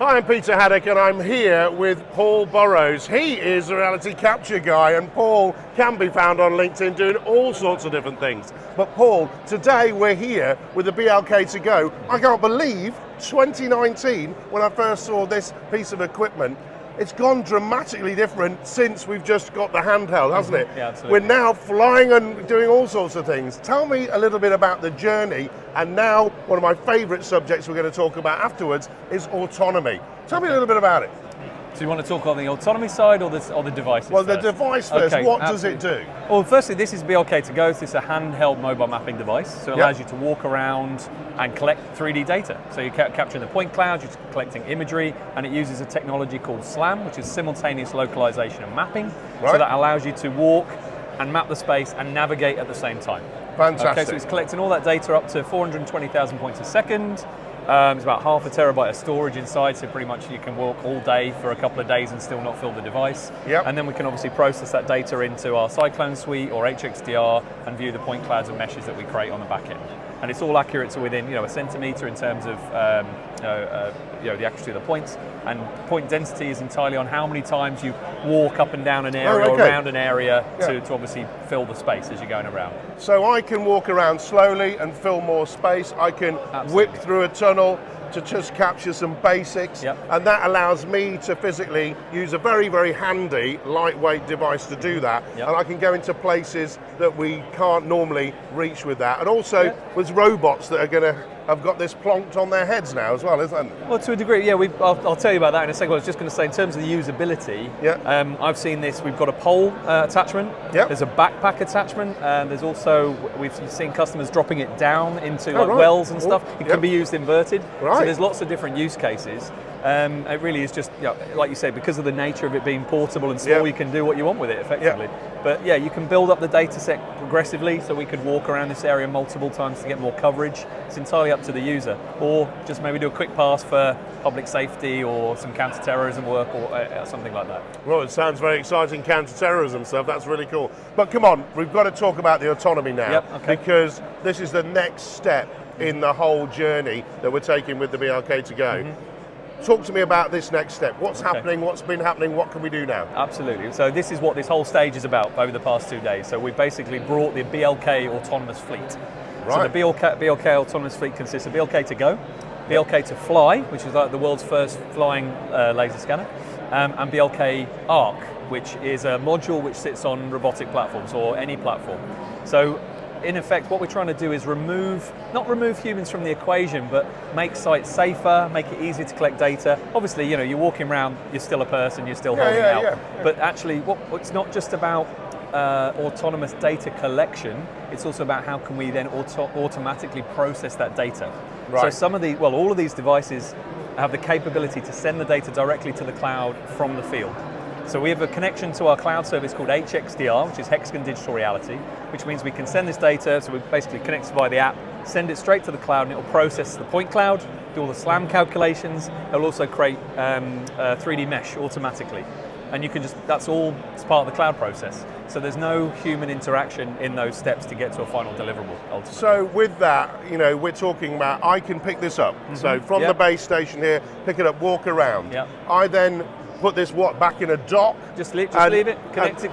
Hi, I'm Peter Haddock and I'm here with Paul Burrows. He is a reality capture guy, and Paul can be found on LinkedIn doing all sorts of different things. But Paul, today we're here with the BLK to go. I can't believe 2019, when I first saw this piece of equipment, it's gone dramatically different since we've just got the handheld, hasn't it? Yeah, absolutely. We're now flying and doing all sorts of things. Tell me a little bit about the journey, and now one of my favourite subjects we're going to talk about afterwards is autonomy. Tell me a little bit about it. So you want to talk on the autonomy side or the devices Well, first? the device first, Okay, what absolutely. does it do? Well, firstly, this is BLK to go. So it's a handheld mobile mapping device. So it allows you to walk around and collect 3D data. So you're capturing the point cloud, you're collecting imagery, and it uses a technology called SLAM, which is simultaneous localization and mapping. Right. So that allows you to walk and map the space and navigate at the same time. Fantastic. Okay, so it's collecting all that data up to 420,000 points a second. It's about half a terabyte of storage inside, so pretty much you can walk all day for a couple of days and still not fill the device. Yep. And then we can obviously process that data into our Cyclone suite or HXDR and view the point clouds and meshes that we create on the back end. And it's all accurate to within a centimetre in terms of the accuracy of the points. And point density is entirely on how many times you walk up and down an area or around an area to obviously fill the space as you're going around. So I can walk around slowly and fill more space. I can whip through a tunnel to just capture some basics, and that allows me to physically use a very, very handy, lightweight device to do that, and I can go into places that we can't normally reach with that. And also, there's robots that are going to have got this plonked on their heads now as well, isn't it? Well, to a degree, yeah. I'll tell you about that in a second. I was just going to say, in terms of the usability, I've seen this. We've got a pole attachment. There's a backpack attachment. There's also, we've seen customers dropping it down into wells and stuff. It can be used inverted. So there's lots of different use cases. It really is just, like you say, because of the nature of it being portable and small, you can do what you want with it effectively. But yeah, you can build up the data set progressively, so we could walk around this area multiple times to get more coverage. It's entirely up to the user, or just maybe do a quick pass for public safety or some counter-terrorism work or something like that. Well, it sounds very exciting, counter-terrorism stuff. That's really cool. But come on, we've got to talk about the autonomy now, because this is the next step in the whole journey that we're taking with the BLK to go. Talk to me about this next step. What's happening? What's been happening? What can we do now? Absolutely. So this is what this whole stage is about over the past 2 days. So we've basically brought the BLK autonomous fleet. So the BLK autonomous fleet consists of BLK to go, BLK to fly, which is like the world's first flying laser scanner, and BLK Arc, which is a module which sits on robotic platforms or any platform. So in effect, what we're trying to do is not remove humans from the equation, but make sites safer, make it easier to collect data. Obviously, you're walking around, you're still a person, you're still holding out. But actually, it's not just about autonomous data collection, it's also about how can we then automatically process that data. So all of these devices have the capability to send the data directly to the cloud from the field. So we have a connection to our cloud service called HXDR, which is Hexagon Digital Reality, which means we can send this data, so we basically connect it via the app, send it straight to the cloud, and it will process the point cloud, do all the SLAM calculations. It will also create a 3D mesh automatically. And that's all as part of the cloud process. So there's no human interaction in those steps to get to a final deliverable, ultimately. So with that, we're talking about, I can pick this up. So from the base station here, pick it up, walk around. I then put this back in a dock? Just leave it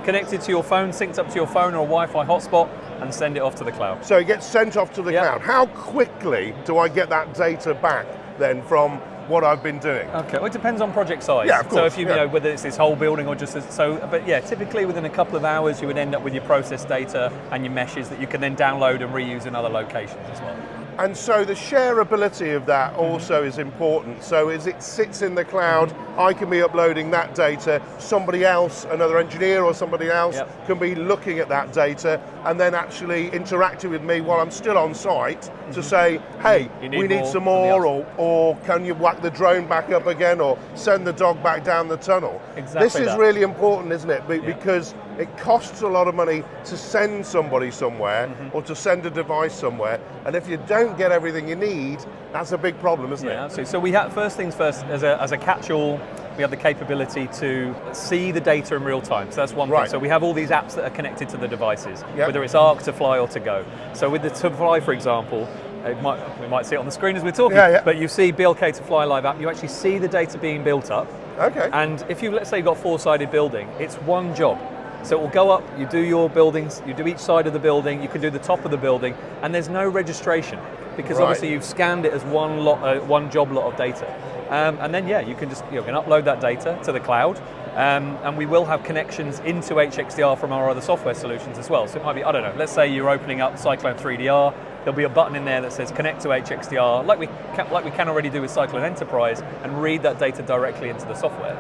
connected to your phone, synced up to your phone or a Wi-Fi hotspot, and send it off to the cloud. So it gets sent off to the cloud. How quickly do I get that data back then from what I've been doing? Okay, well, it depends on project size. Yeah, of course. So if you know whether it's this whole building or just typically within a couple of hours you would end up with your process data and your meshes that you can then download and reuse in other locations as well. And so the shareability of that also is important. So as it sits in the cloud, I can be uploading that data, somebody else, another engineer or somebody else can be looking at that data and then actually interacting with me while I'm still on site to say, hey, we need some more, or can you whack the drone back up again, or send the dog back down the tunnel. This is really important, isn't it? Because it costs a lot of money to send somebody somewhere or to send a device somewhere, and if you don't get everything you need, that's a big problem, isn't it? Yeah, absolutely. So we have, first things first, as a catch-all, we have the capability to see the data in real time. So that's one thing. So we have all these apps that are connected to the devices, whether it's Arc, to fly, or to go. So with the to fly, for example, we might see it on the screen as we're talking, but you see BLK to Fly live app, you actually see the data being built up. Okay. And if you, let's say you've got a four-sided building, it's one job. So it will go up, you do your buildings, you do each side of the building, you can do the top of the building, and there's no registration, because obviously you've scanned it as one job lot of data. And then you can just can upload that data to the cloud, and we will have connections into HXDR from our other software solutions as well. So it might be, I don't know, let's say you're opening up Cyclone 3DR, there'll be a button in there that says connect to HXDR, like we can already do with Cyclone Enterprise, and read that data directly into the software.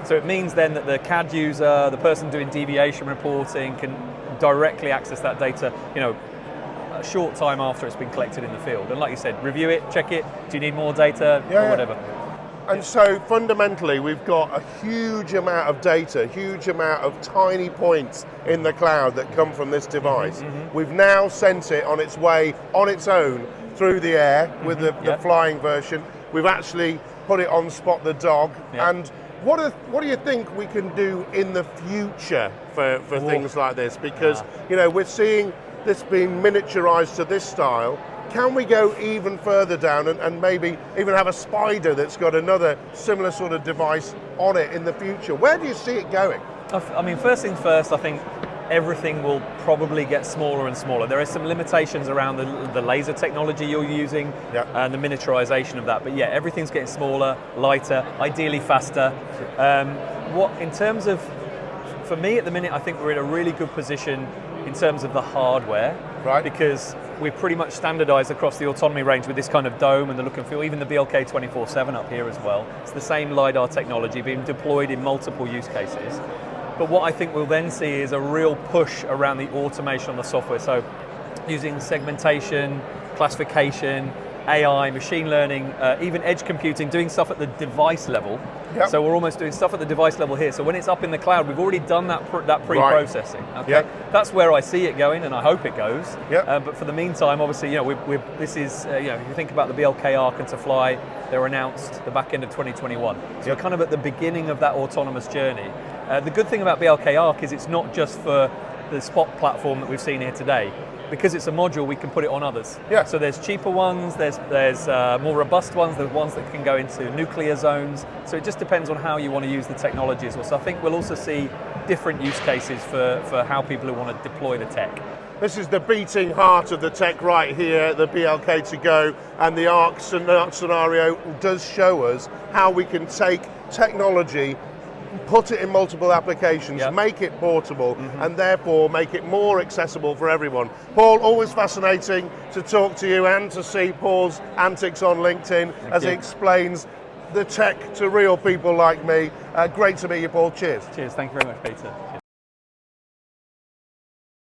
So it means then that the CAD user, the person doing deviation reporting, can directly access that data, a short time after it's been collected in the field. And like you said, review it, check it, do you need more data, or whatever. And so fundamentally, we've got a huge amount of data, huge amount of tiny points in the cloud that come from this device. We've now sent it on its way, on its own, through the air with the flying version. We've actually put it on Spot the Dog. And what do you think we can do in the future for things like this? Because we're seeing this being miniaturized to this style. Can we go even further down and maybe even have a Spider that's got another similar sort of device on it in the future? Where do you see it going? I mean, first things first, I think everything will probably get smaller and smaller. There are some limitations around the laser technology you're using and the miniaturization of that. But everything's getting smaller, lighter, ideally faster. In terms of, for me at the minute, I think we're in a really good position in terms of the hardware, because we've pretty much standardized across the autonomy range with this kind of dome and the look and feel, even the BLK 24/7 up here as well. It's the same LiDAR technology being deployed in multiple use cases. But what I think we'll then see is a real push around the automation on the software. So using segmentation, classification, AI, machine learning, even edge computing, doing stuff at the device level. So we're almost doing stuff at the device level here. So when it's up in the cloud, we've already done that pre-processing. Okay, that's where I see it going, and I hope it goes. But for the meantime, obviously, this is if you think about the BLK Arc and to Fly, they're announced the back end of 2021. So we're kind of at the beginning of that autonomous journey. The good thing about BLK Arc is it's not just for the Spot platform that we've seen here today. Because it's a module, we can put it on others. So there's cheaper ones, there's more robust ones, there's ones that can go into nuclear zones. So it just depends on how you want to use the technology as well. So I think we'll also see different use cases for how people who want to deploy the tech. This is the beating heart of the tech right here, the BLK to go, and the ARC scenario does show us how we can take technology, put it in multiple applications, make it portable, and therefore make it more accessible for everyone. Paul, always fascinating to talk to you and to see Paul's antics on LinkedIn as he explains the tech to real people like me. Great to meet you, Paul. Cheers. Cheers. Thank you very much, Peter.